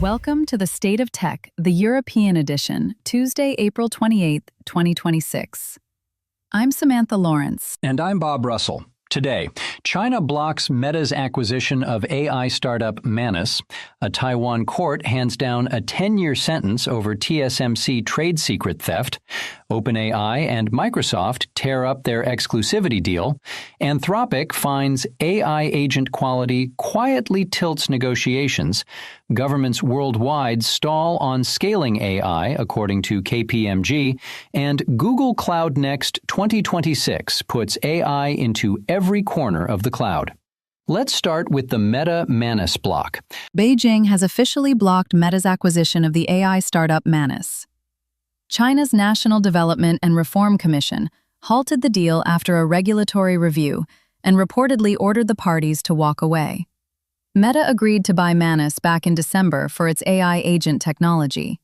Welcome to the State of Tech, the European edition, Tuesday, April 28, 2026. I'm Samantha Lawrence. And I'm Bob Russell. Today, China blocks Meta's acquisition of AI startup Manus. A Taiwan court hands down a 10-year sentence over TSMC trade secret theft. OpenAI and Microsoft tear up their exclusivity deal. Anthropic finds AI agent quality quietly tilts negotiations. Governments worldwide stall on scaling AI, according to KPMG. And Google Cloud Next 2026 puts AI into every corner of the cloud. Let's start with the Meta-Manus block. Beijing has officially blocked Meta's acquisition of the AI startup Manus. China's National Development and Reform Commission halted the deal after a regulatory review and reportedly ordered the parties to walk away. Meta agreed to buy Manus back in December for its AI agent technology.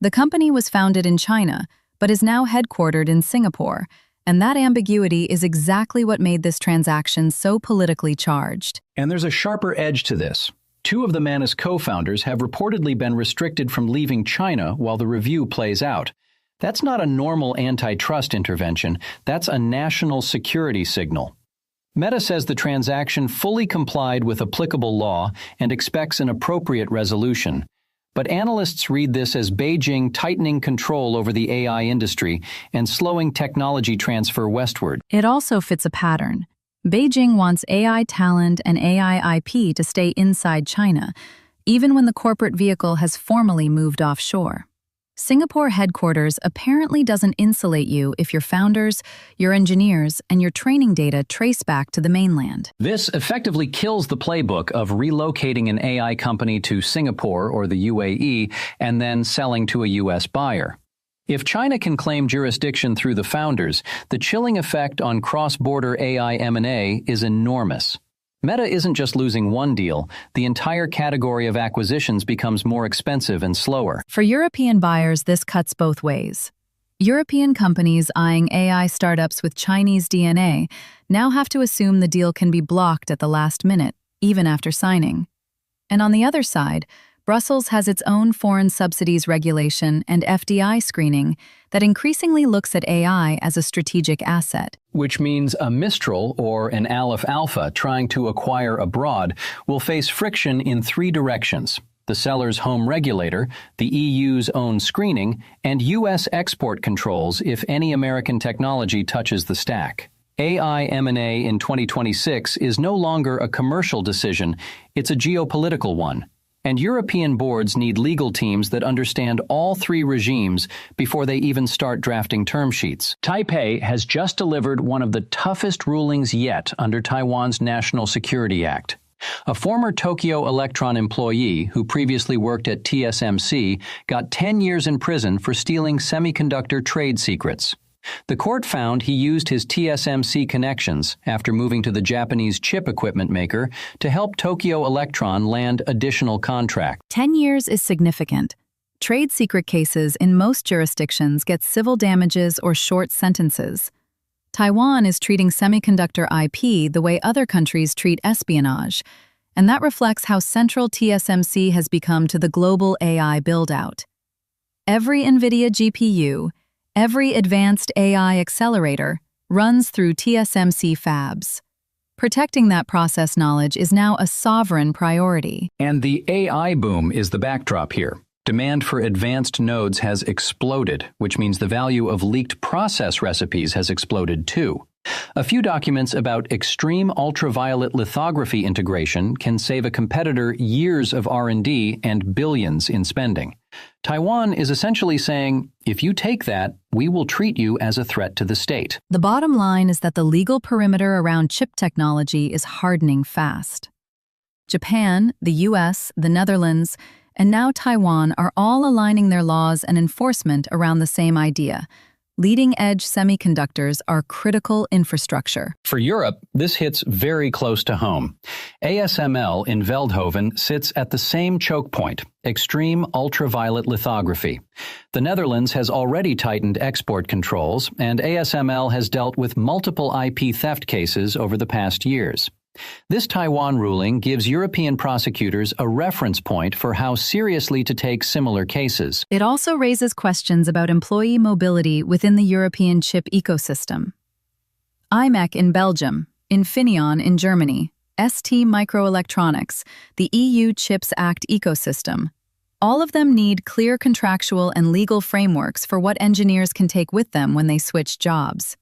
The company was founded in China, but is now headquartered in Singapore, and that ambiguity is exactly what made this transaction so politically charged. And there's a sharper edge to this. Two of the Manus co-founders have reportedly been restricted from leaving China while the review plays out. That's not a normal antitrust intervention, that's a national security signal. Meta says the transaction fully complied with applicable law and expects an appropriate resolution. But analysts read this as Beijing tightening control over the AI industry and slowing technology transfer westward. It also fits a pattern. Beijing wants AI talent and AI IP to stay inside China, even when the corporate vehicle has formally moved offshore. Singapore headquarters apparently doesn't insulate you if your founders, your engineers, and your training data trace back to the mainland. This effectively kills the playbook of relocating an AI company to Singapore or the UAE and then selling to a U.S. buyer. If China can claim jurisdiction through the founders, the chilling effect on cross-border AI M&A is enormous. Meta isn't just losing one deal, the entire category of acquisitions becomes more expensive and slower. For European buyers, this cuts both ways. European companies eyeing AI startups with Chinese DNA now have to assume the deal can be blocked at the last minute, even after signing. And on the other side, Brussels has its own foreign subsidies regulation and FDI screening that increasingly looks at AI as a strategic asset. Which means a Mistral or an Aleph Alpha trying to acquire abroad will face friction in three directions: the seller's home regulator, the EU's own screening, and U.S. export controls if any American technology touches the stack. AI M&A in 2026 is no longer a commercial decision, it's a geopolitical one. And European boards need legal teams that understand all three regimes before they even start drafting term sheets. Taipei has just delivered one of the toughest rulings yet under Taiwan's National Security Act. A former Tokyo Electron employee who previously worked at TSMC got 10 years in prison for stealing semiconductor trade secrets. The court found he used his TSMC connections after moving to the Japanese chip equipment maker to help Tokyo Electron land additional contracts. 10 years is significant. Trade secret cases in most jurisdictions get civil damages or short sentences. Taiwan is treating semiconductor IP the way other countries treat espionage, and that reflects how central TSMC has become to the global AI build-out. Every NVIDIA GPU, every advanced AI accelerator runs through TSMC fabs. Protecting that process knowledge is now a sovereign priority. And the AI boom is the backdrop here. Demand for advanced nodes has exploded, which means the value of leaked process recipes has exploded too. A few documents about extreme ultraviolet lithography integration can save a competitor years of R&D and billions in spending. Taiwan is essentially saying, if you take that, we will treat you as a threat to the state. The bottom line is that the legal perimeter around chip technology is hardening fast. Japan, the US, the Netherlands, and now Taiwan are all aligning their laws and enforcement around the same idea. Leading-edge semiconductors are critical infrastructure. For Europe, this hits very close to home. ASML in Veldhoven sits at the same choke point, extreme ultraviolet lithography. The Netherlands has already tightened export controls, and ASML has dealt with multiple IP theft cases over the past years. This Taiwan ruling gives European prosecutors a reference point for how seriously to take similar cases. It also raises questions about employee mobility within the European chip ecosystem. IMEC in Belgium, Infineon in Germany, ST Microelectronics, the EU Chips Act ecosystem. All of them need clear contractual and legal frameworks for what engineers can take with them when they switch jobs.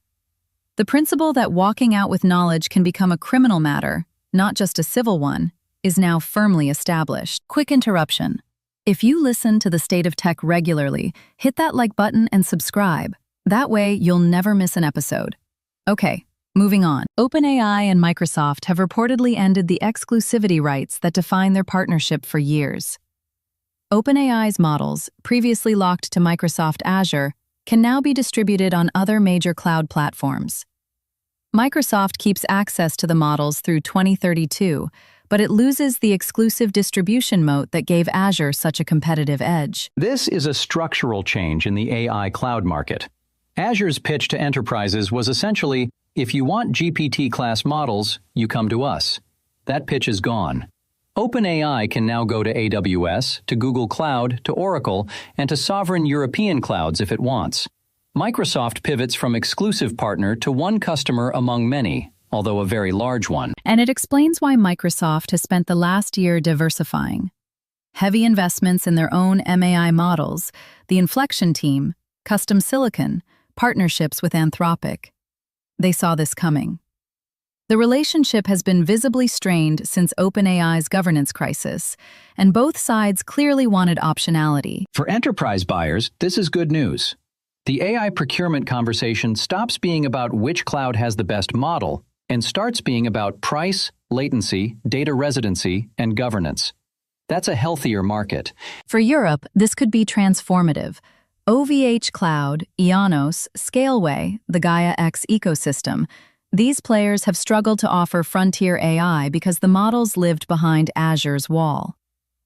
The principle that walking out with knowledge can become a criminal matter, not just a civil one, is now firmly established. Quick interruption. If you listen to The State of Tech regularly, hit that like button and subscribe. That way, you'll never miss an episode. Okay, moving on. OpenAI and Microsoft have reportedly ended the exclusivity rights that define their partnership for years. OpenAI's models, previously locked to Microsoft Azure, can now be distributed on other major cloud platforms. Microsoft keeps access to the models through 2032, but it loses the exclusive distribution moat that gave Azure such a competitive edge. This is a structural change in the AI cloud market. Azure's pitch to enterprises was essentially, if you want GPT-class models, you come to us. That pitch is gone. OpenAI can now go to AWS, to Google Cloud, to Oracle, and to sovereign European clouds if it wants. Microsoft pivots from exclusive partner to one customer among many, although a very large one. And it explains why Microsoft has spent the last year diversifying. Heavy investments in their own MAI models, the Inflection team, custom silicon, partnerships with Anthropic. They saw this coming. The relationship has been visibly strained since OpenAI's governance crisis, and both sides clearly wanted optionality. For enterprise buyers, this is good news. The AI procurement conversation stops being about which cloud has the best model and starts being about price, latency, data residency, and governance. That's a healthier market. For Europe, this could be transformative. OVH Cloud, Ionos, Scaleway, the Gaia X ecosystem, these players have struggled to offer frontier AI because the models lived behind Azure's wall.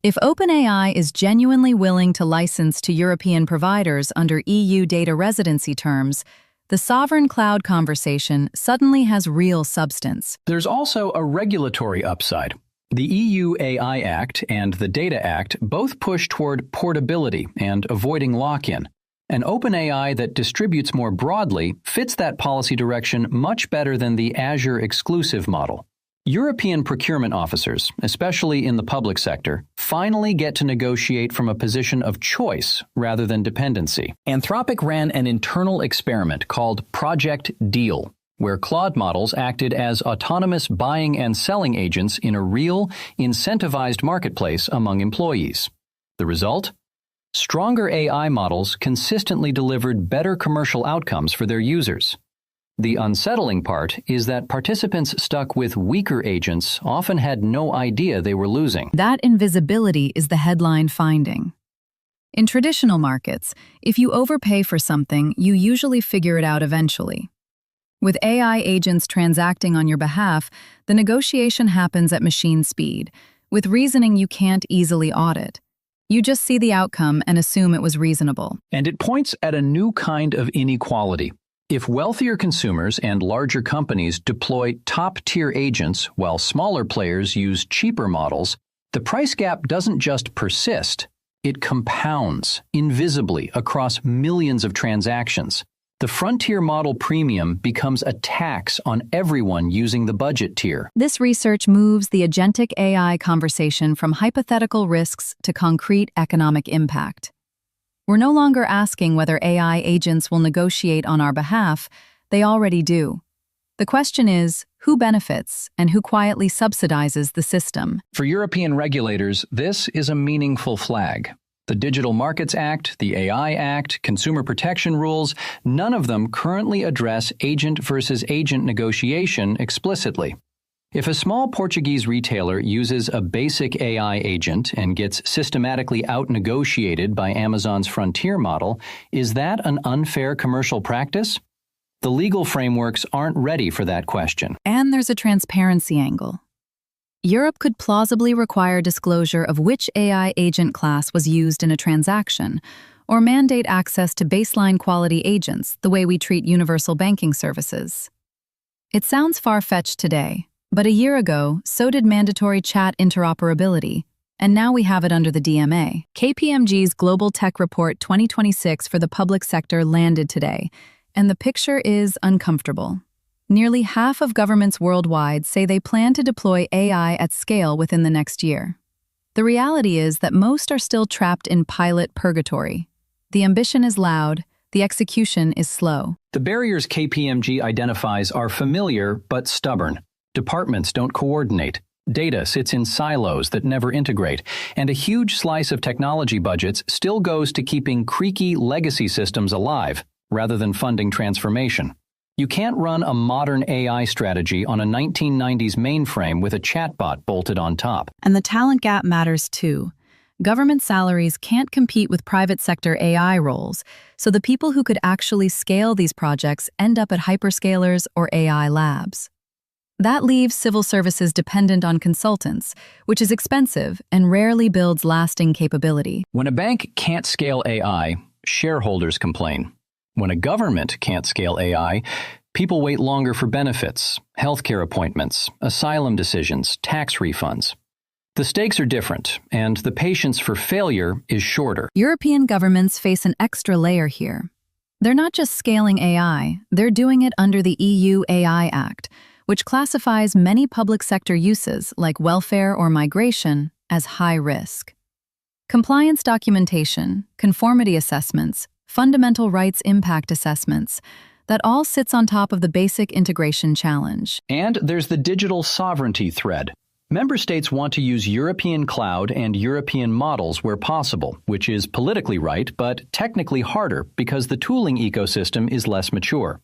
If OpenAI is genuinely willing to license to European providers under EU data residency terms, the sovereign cloud conversation suddenly has real substance. There's also a regulatory upside. The EU AI Act and the Data Act both push toward portability and avoiding lock-in. An OpenAI that distributes more broadly fits that policy direction much better than the Azure exclusive model. European procurement officers, especially in the public sector, finally get to negotiate from a position of choice rather than dependency. Anthropic ran an internal experiment called Project Deal, where Claude models acted as autonomous buying and selling agents in a real, incentivized marketplace among employees. The result? Stronger AI models consistently delivered better commercial outcomes for their users. The unsettling part is that participants stuck with weaker agents often had no idea they were losing. That invisibility is the headline finding. In traditional markets, if you overpay for something, you usually figure it out eventually. With AI agents transacting on your behalf, the negotiation happens at machine speed, with reasoning you can't easily audit. You just see the outcome and assume it was reasonable. And it points at a new kind of inequality. If wealthier consumers and larger companies deploy top-tier agents while smaller players use cheaper models, the price gap doesn't just persist, it compounds invisibly across millions of transactions. The frontier model premium becomes a tax on everyone using the budget tier. This research moves the agentic AI conversation from hypothetical risks to concrete economic impact. We're no longer asking whether AI agents will negotiate on our behalf. They already do. The question is, who benefits and who quietly subsidizes the system? For European regulators, this is a meaningful flag. The Digital Markets Act, the AI Act, consumer protection rules, none of them currently address agent versus agent negotiation explicitly. If a small Portuguese retailer uses a basic AI agent and gets systematically out-negotiated by Amazon's frontier model, is that an unfair commercial practice? The legal frameworks aren't ready for that question. And there's a transparency angle. Europe could plausibly require disclosure of which AI agent class was used in a transaction, or mandate access to baseline quality agents the way we treat universal banking services. It sounds far-fetched today, but a year ago, so did mandatory chat interoperability, and now we have it under the DMA. KPMG's Global Tech Report 2026 for the public sector landed today, and the picture is uncomfortable. Nearly half of governments worldwide say they plan to deploy AI at scale within the next year. The reality is that most are still trapped in pilot purgatory. The ambition is loud, the execution is slow. The barriers KPMG identifies are familiar but stubborn. Departments don't coordinate. Data sits in silos that never integrate, and a huge slice of technology budgets still goes to keeping creaky legacy systems alive, rather than funding transformation. You can't run a modern AI strategy on a 1990s mainframe with a chatbot bolted on top. And the talent gap matters too. Government salaries can't compete with private sector AI roles, so the people who could actually scale these projects end up at hyperscalers or AI labs. That leaves civil services dependent on consultants, which is expensive and rarely builds lasting capability. When a bank can't scale AI, shareholders complain. When a government can't scale AI, people wait longer for benefits, healthcare appointments, asylum decisions, tax refunds. The stakes are different, and the patience for failure is shorter. European governments face an extra layer here. They're not just scaling AI, they're doing it under the EU AI Act, which classifies many public sector uses, like welfare or migration, as high risk. Compliance documentation, conformity assessments, fundamental rights impact assessments, that all sits on top of the basic integration challenge. And there's the digital sovereignty thread. Member states want to use European cloud and European models where possible, which is politically right, but technically harder because the tooling ecosystem is less mature.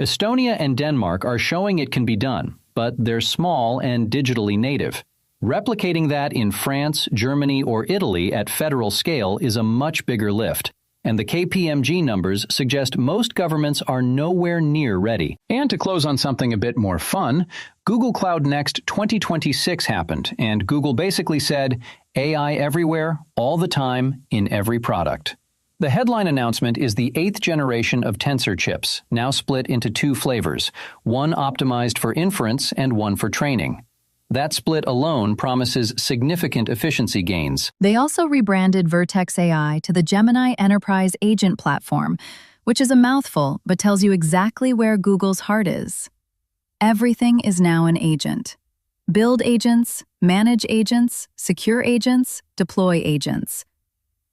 Estonia and Denmark are showing it can be done, but they're small and digitally native. Replicating that in France, Germany, or Italy at federal scale is a much bigger lift. And the KPMG numbers suggest most governments are nowhere near ready. And to close on something a bit more fun, Google Cloud Next 2026 happened, and Google basically said, AI everywhere, all the time, in every product. The headline announcement is the 8th generation of Tensor chips, now split into 2 flavors, one optimized for inference and one for training. That split alone promises significant efficiency gains. They also rebranded Vertex AI to the Gemini Enterprise Agent Platform, which is a mouthful but tells you exactly where Google's heart is. Everything is now an agent. Build agents, manage agents, secure agents, deploy agents.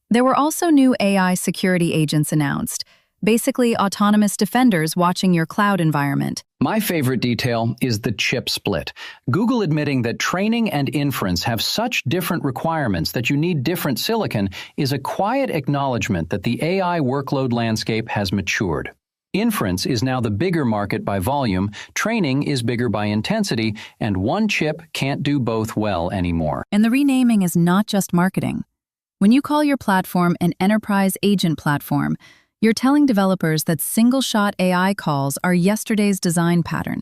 There were also new AI security agents announced, basically autonomous defenders watching your cloud environment. My favorite detail is the chip split. Google admitting that training and inference have such different requirements that you need different silicon is a quiet acknowledgement that the AI workload landscape has matured. Inference is now the bigger market by volume, training is bigger by intensity, and one chip can't do both well anymore. And the renaming is not just marketing. When you call your platform an enterprise agent platform, you're telling developers that single-shot AI calls are yesterday's design pattern.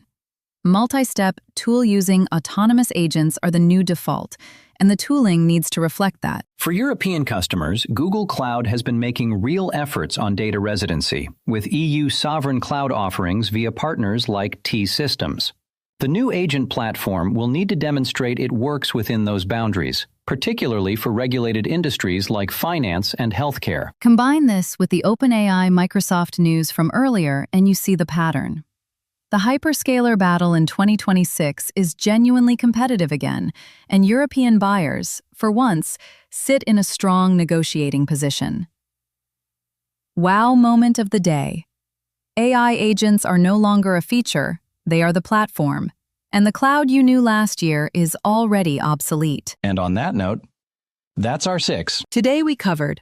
Multi-step, tool-using autonomous agents are the new default, and the tooling needs to reflect that. For European customers, Google Cloud has been making real efforts on data residency, with EU sovereign cloud offerings via partners like T-Systems. The new agent platform will need to demonstrate it works within those boundaries, particularly for regulated industries like finance and healthcare. Combine this with the OpenAI Microsoft news from earlier and you see the pattern. The hyperscaler battle in 2026 is genuinely competitive again, and European buyers, for once, sit in a strong negotiating position. Wow moment of the day. AI agents are no longer a feature, they are the platform. And the cloud you knew last year is already obsolete. And on that note, that's our 6. Today we covered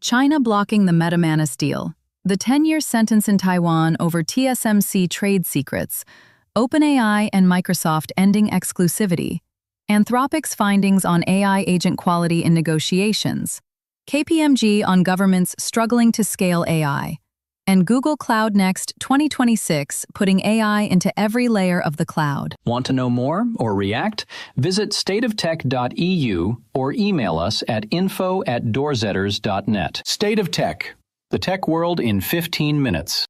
China blocking the Meta-Manus deal, the 10-year sentence in Taiwan over TSMC trade secrets, OpenAI and Microsoft ending exclusivity, Anthropic's findings on AI agent quality in negotiations, KPMG on governments struggling to scale AI, and Google Cloud Next 2026 putting AI into every layer of the cloud. Want to know more or react? Visit stateoftech.eu or email us at info@doorzetters.net. State of Tech, the tech world in 15 minutes.